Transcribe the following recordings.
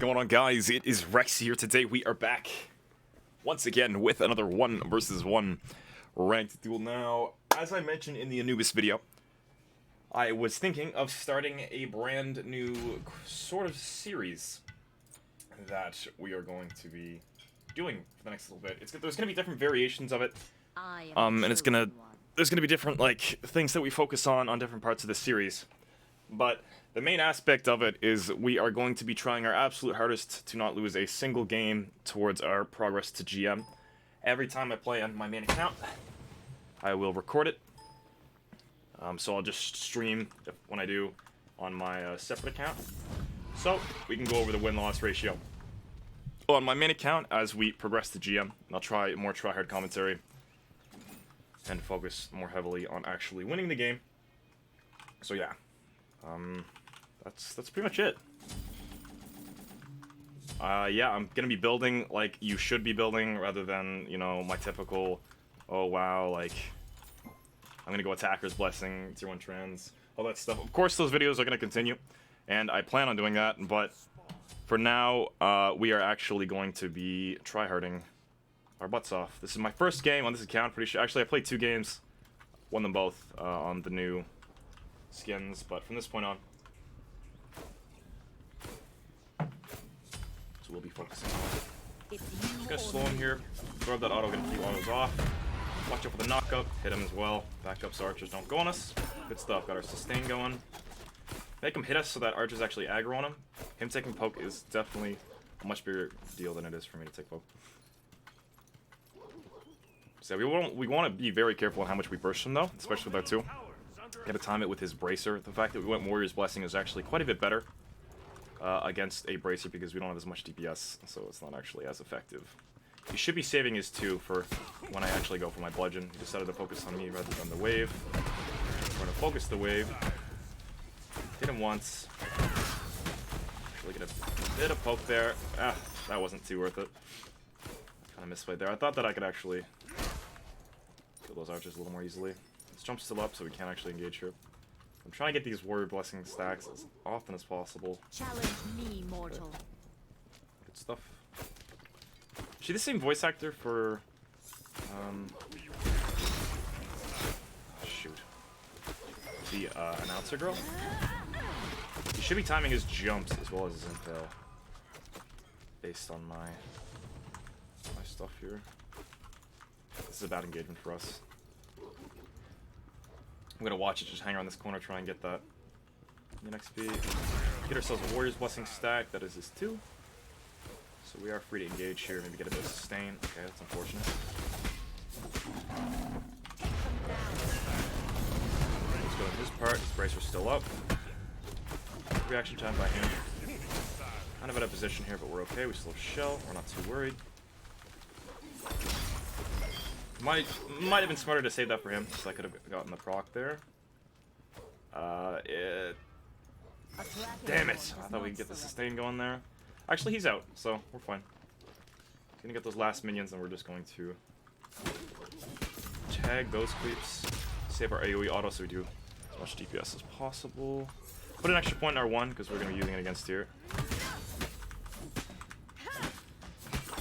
going on, guys? It is Rexsi here. Today we are back once again with another 1 versus 1 ranked duel. Now, as I mentioned in the Anubis video, I was thinking of starting a brand new sort of series that we are going to be doing for the next little bit. There's going to be different variations of it, and there's going to be different things that we focus on different parts of the series. But the main aspect of it is we are going to be trying our absolute hardest to not lose a single game towards our progress to GM. Every time I play on my main account, I will record it. So I'll just stream when I do on my separate account. So we can go over the win-loss ratio on my main account as we progress to GM. And I'll try more try-hard commentary and focus more heavily on actually winning the game. So yeah. That's pretty much it. Yeah, I'm gonna be building like you should be building, rather than, you know, my typical, oh wow, like, I'm gonna go Attacker's Blessing, Tier 1 Trans, all that stuff. Of course, those videos are gonna continue, and I plan on doing that, but for now, we are actually going to be tryharding our butts off. This is my first game on this account, pretty sure. Actually, I played 2 games, won them both on the new skins, but from this point on, so we'll be focusing on it. Just gonna slow him here, throw that auto, gonna keep autos off. Watch out for the knockup, hit him as well. Back up so archers don't go on us. Good stuff, got our sustain going. Make him hit us so that archers actually aggro on him. Him taking poke is definitely a much bigger deal than it is for me to take poke. So we want to be very careful on how much we burst him though, especially with our 2. Gotta time it with his bracer. The fact that we went Warrior's Blessing is actually quite a bit better against a bracer because we don't have as much DPS, so it's not actually as effective. He should be saving his 2 for when I actually go for my bludgeon. He decided to focus on me rather than the wave. We're gonna focus the wave. Hit him once. Actually get a bit of poke there. Ah, that wasn't too worth it. Kind of misplayed there. I thought that I could actually kill those archers a little more easily. This jump's still up, so we can't actually engage here. I'm trying to get these Warrior Blessing stacks as often as possible. Challenge me, mortal. Good stuff. Is she the same voice actor for... shoot. The announcer girl? He should be timing his jumps as well as his intel. Based on my stuff here. This is a bad engagement for us. I'm gonna watch it just hang around this corner, try and get that XP. Get ourselves a Warrior's Blessing stack, that is his 2. So we are free to engage here, maybe get a bit of sustain. Okay, that's unfortunate. Let's go to his part, his bracer's still up. Reaction time by him. Kind of out of position here, but we're okay, we still have shell, we're not too worried. Might have been smarter to save that for him, so I could have gotten the proc there. Damn it! I thought we could get the sustain going there. Actually, he's out, so we're fine. He's gonna get those last minions, and we're just going to tag those creeps, save our AoE auto so we do as much DPS as possible. Put an extra point in our 1 because we're gonna be using it against here.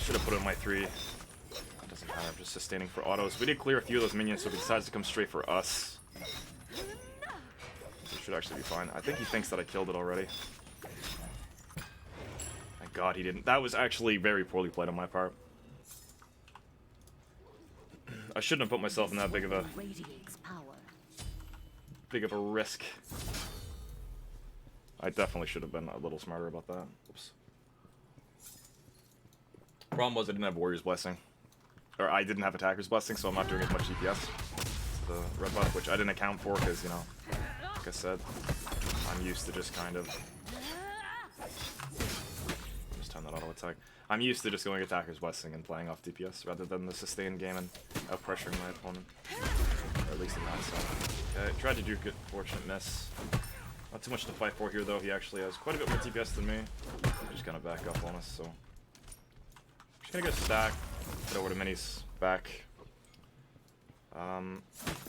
Should have put it in my 3. I'm just sustaining for autos. We did clear a few of those minions, so if he decides to come straight for us, it should actually be fine. I think he thinks that I killed it already. Thank God he didn't. That was actually very poorly played on my part. I shouldn't have put myself in that big of a risk. I definitely should have been a little smarter about that. Oops. Problem was I didn't have Warrior's Blessing. Or I didn't have Attacker's Blessing, so I'm not doing as much DPS. The red buff, which I didn't account for, because, you know, like I said, I'm used to just kind of... Just time that auto attack. I'm used to just going Attacker's Blessing and playing off DPS, rather than the sustained game and out-pressuring my opponent. Or at least in that side. Okay, tried to duke it, fortunate miss. Not too much to fight for here, though. He actually has quite a bit more DPS than me. He's just gonna back up on us, so... Just gonna get a stack. Get over to minis back.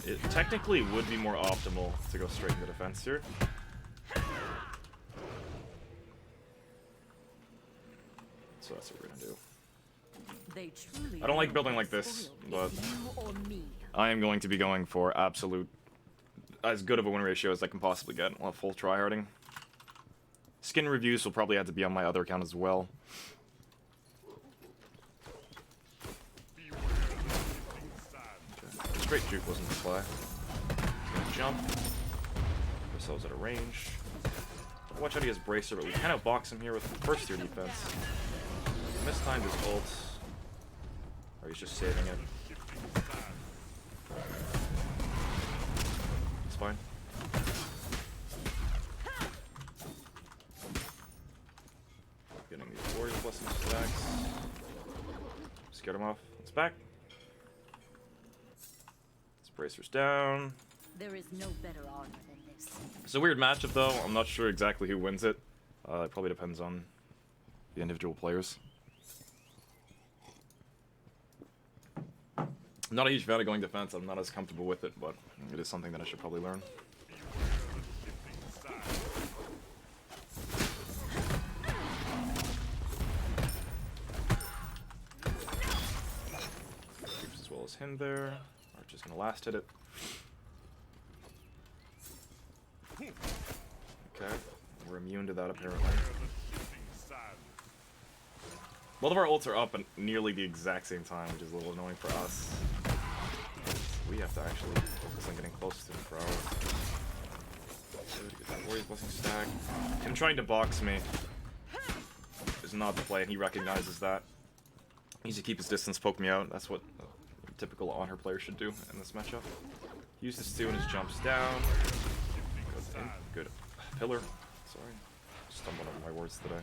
It technically would be more optimal to go straight into defense here. So that's what we're gonna do. I I don't like building like this, but I am going to be going for absolute, as good of a win ratio as I can possibly get while full tryharding. Skin reviews will probably have to be on my other account as well. Okay. Straight juke wasn't the play. He's gonna jump. Put ourselves at a range. Watch out, he has bracer, but we can outbox him here with first tier defense. Mistimed his ult. Or he's just saving it. It's fine. Getting these warrior blessing stacks. Scared him off. It's back. This bracer's down. There is no better armor than this. It's a weird matchup though. I'm not sure exactly who wins it. It probably depends on the individual players. I'm not a huge fan of going defense. I'm not as comfortable with it, but it is something that I should probably learn. Keeps as well as him there. Arch is gonna last hit it. Okay, we're immune to that apparently. Both of our ults are up at nearly the exact same time, which is a little annoying for us. We have to actually focus on getting close to him for ours. Good, get that warrior's blessing stack. Him trying to box me is not the play, and he recognizes that. He needs to keep his distance, poke me out. That's what a typical on-her player should do in this matchup. Use this too, and his jumps down. Good, good. Pillar. Sorry. Stumbled over my words today.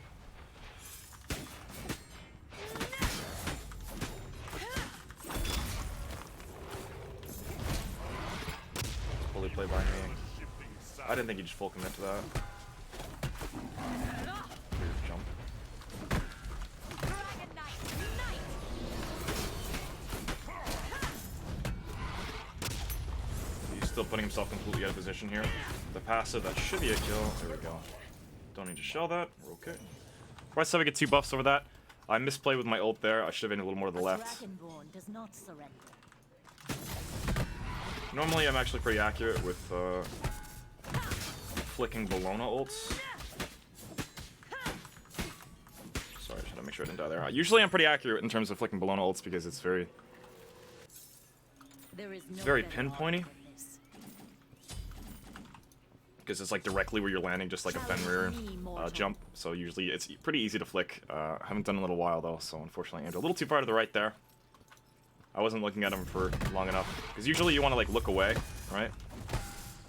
Fully play by me. I didn't think he'd just full commit to that. Weird jump. He's still putting himself completely out of position here. The passive, that should be a kill. There we go. Don't need to shell that. We're okay. Right side, we get 2 buffs over that. I misplayed with my ult there. I should have been a little more to the left. Normally, I'm actually pretty accurate with flicking Bologna ults. Sorry, should I make sure I didn't die there? Usually, I'm pretty accurate in terms of flicking Bologna ults because it's very pinpointy. Because it's like directly where you're landing, just like a Fenrir jump. So usually, it's pretty easy to flick. I haven't done it in a little while though, so unfortunately, I aimed a little too far to the right there. I wasn't looking at him for long enough. Because usually you want to like look away, right?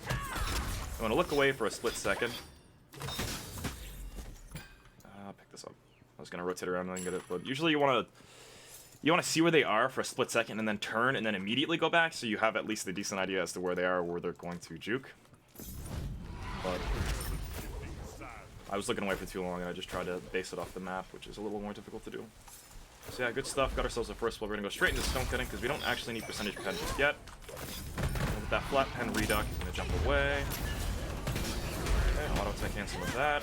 I want to look away for a split second. I'll pick this up. I was gonna rotate around and then get it, but usually you want to see where they are for a split second and then turn and then immediately go back, so you have at least a decent idea as to where they are, where they're going to juke. But I was looking away for too long and I just tried to base it off the map, which is a little more difficult to do. So yeah, good stuff. Got ourselves a first blood. We're gonna go straight into stone cutting because we don't actually need percentage pen just yet. And with that flat pen reduct, he's gonna jump away. Okay, auto attack cancel with that.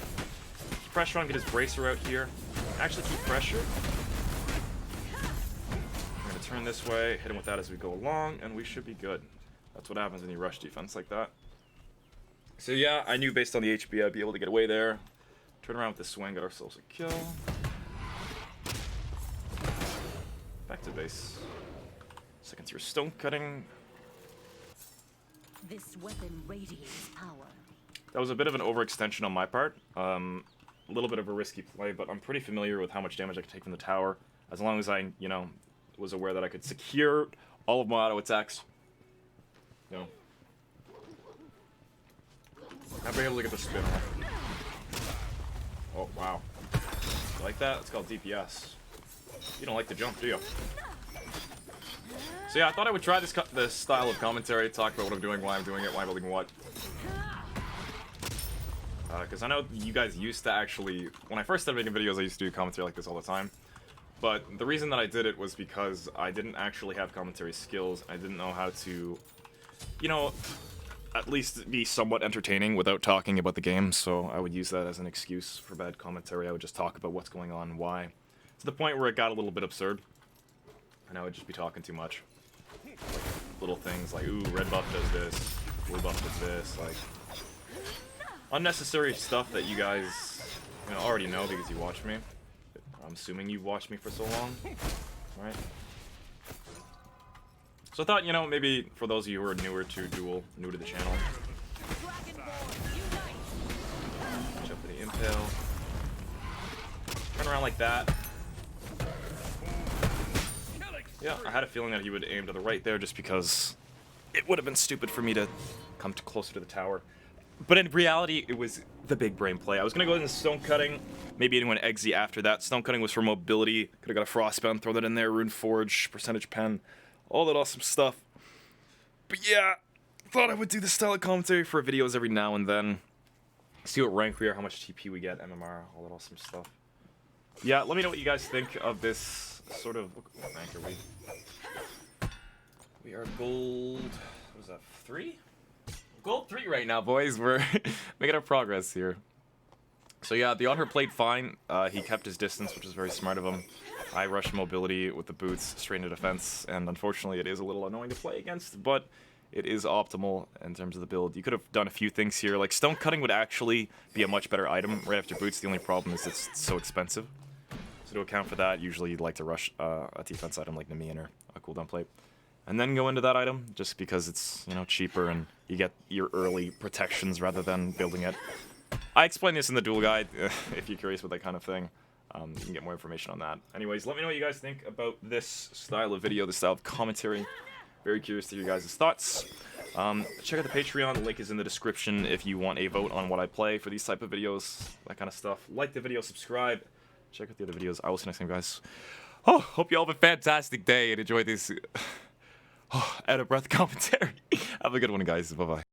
Keep pressure on, get his bracer out here. Actually keep pressure. We're gonna turn this way, hit him with that as we go along, and we should be good. That's what happens when you rush defense like that. So yeah, I knew based on the HP I'd be able to get away there. Turn around with the swing, got ourselves a kill. Back to base. Second tier stone cutting. This weapon radiates power. That was a bit of an overextension on my part. A little bit of a risky play, but I'm pretty familiar with how much damage I can take from the tower. As long as I, you know, was aware that I could secure all of my auto attacks. You know. I've been able to get the spin off. Oh, wow. You like that? It's called DPS. You don't like the jump, do you? So yeah, I thought I would try this style of commentary, talk about what I'm doing, why I'm doing it, why I'm building what. Because I know you guys used to actually, when I first started making videos, I used to do commentary like this all the time. But the reason that I did it was because I didn't actually have commentary skills. I didn't know how to, you know, at least be somewhat entertaining without talking about the game. So I would use that as an excuse for bad commentary. I would just talk about what's going on and why. to the point where it got a little bit absurd. And I would just be talking too much. Like, little things like, ooh, red buff does this, blue buff does this, like unnecessary stuff that you guys already know because you watch me. I'm assuming you've watched me for so long, right? So I thought, maybe for those of you who are newer to Duel, new to the channel, jump to the impale, turn around like that. Yeah, I had a feeling that he would aim to the right there just because it would have been stupid for me to come closer to the tower. But in reality, it was the big brain play. I was going to go into stone cutting, maybe anyone Eggsy after that. Stone cutting was for mobility. Could have got a frostbound, throw that in there, rune forge, percentage pen, all that awesome stuff. But yeah, thought I would do this style of commentary for videos every now and then. See what rank we are, how much TP we get, MMR, all that awesome stuff. Yeah, let me know what you guys think of this sort of... What rank are we? We are gold... What is that, 3? Gold 3 right now, boys. We're making our progress here. So yeah, the Otter played fine. He kept his distance, which is very smart of him. I rushed mobility with the boots straight into defense, and unfortunately it is a little annoying to play against, but it is optimal in terms of the build. You could have done a few things here. Like, stone cutting would actually be a much better item right after boots. The only problem is it's so expensive. So to account for that, usually you'd like to rush a defense item like Nemean or a cooldown plate. And then go into that item, just because it's, cheaper and you get your early protections rather than building it. I explain this in the Duel guide, if you're curious about that kind of thing. You can get more information on that. Anyways, let me know what you guys think about this style of video, this style of commentary. Very curious to hear your guys' thoughts. Check out the Patreon, the link is in the description if you want a vote on what I play for these type of videos, that kind of stuff. Like the video, subscribe, check out the other videos. I will see you next time, guys. Oh, hope you all have a fantastic day and enjoy this out of breath commentary. Have a good one, guys. Bye-bye.